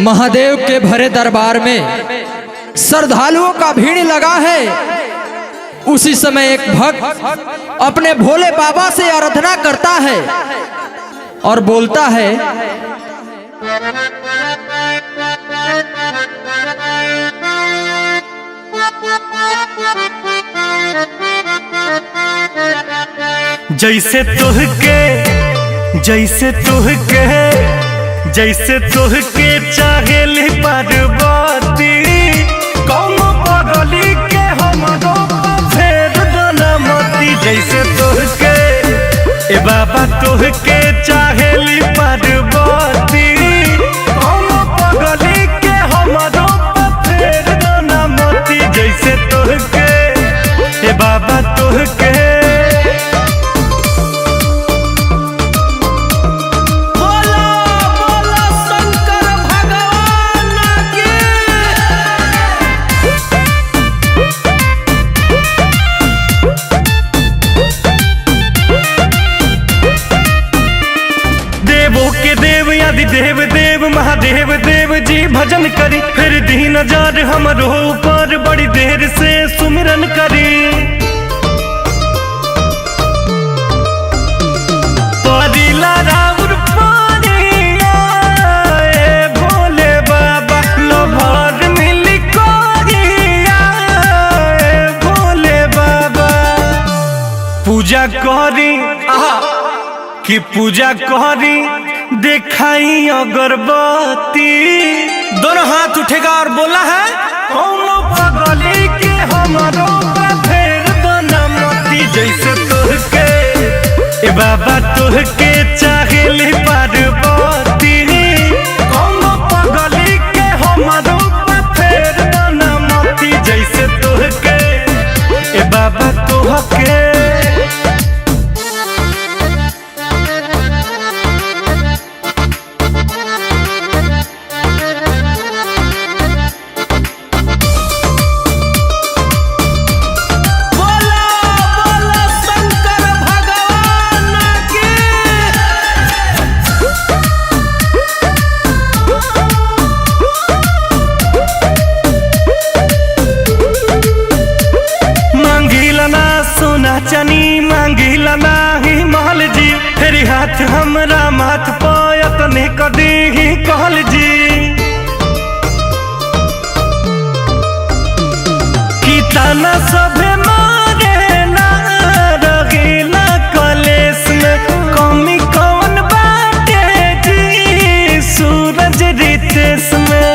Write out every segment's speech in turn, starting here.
महादेव के भरे दरबार में श्रद्धालुओं का भीड़ लगा है। उसी समय एक भक्त अपने भोले बाबा से आराधना करता है और बोलता है, जैसे तुहके चाहेली पार्वती, कौनो पगली के हमरो फेर दनमती। जैसे तुहके ए बाबा तुहके चाहेली पार्वती, कौनो पगली के हमरो फेर दनमती। जैसे तुहके ए बाबा तुहके देव देव महादेव देव जी भजन करी, फिर दीन जार हमरो ऊपर बड़ी देर से सुमिरन करी। परिला राउर पानिया ए भोले बाबा, लभर मिली कोरिया ए भोले बाबा। पूजा करी कि पूजा करी दिखाई अगरबत्ती, दोनों हाथ उठेगा और बोला है, कौनो पगली के हमरो फेर दनमती। जैसे तुहके ए बाबा तुहके चाहेली पार्वती, कौनो पगली के हमरो फेर दनमती। जैसे तुहके ए बाबा तुहके चनी मांगिला नाही महल जी, तेरी हाथ हमरा माथ पायत ने कदी ही कहल जी। की ताना सभे मारे ना रगीला कलेस में, कमी कौन बाटे जी सूरज रितेश में।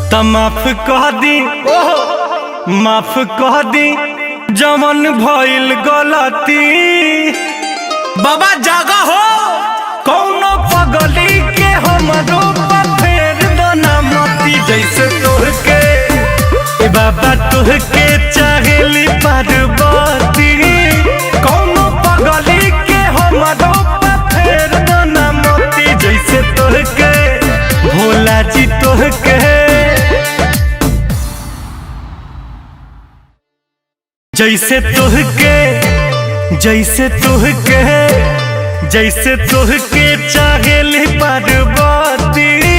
त माफ कह दी माफ कह दी जमन भइल गलती, बाबा जागा हो, कौनो पगली के हमरो फेर दनमती। जैसे तुहके ए बाबा तुहके चाहेली पार्वती, कौनो पगली के हमरो फेर दनमती। जैसे तुहके भोला जी तुहके जैसे तुहके चाहेली पार्वती।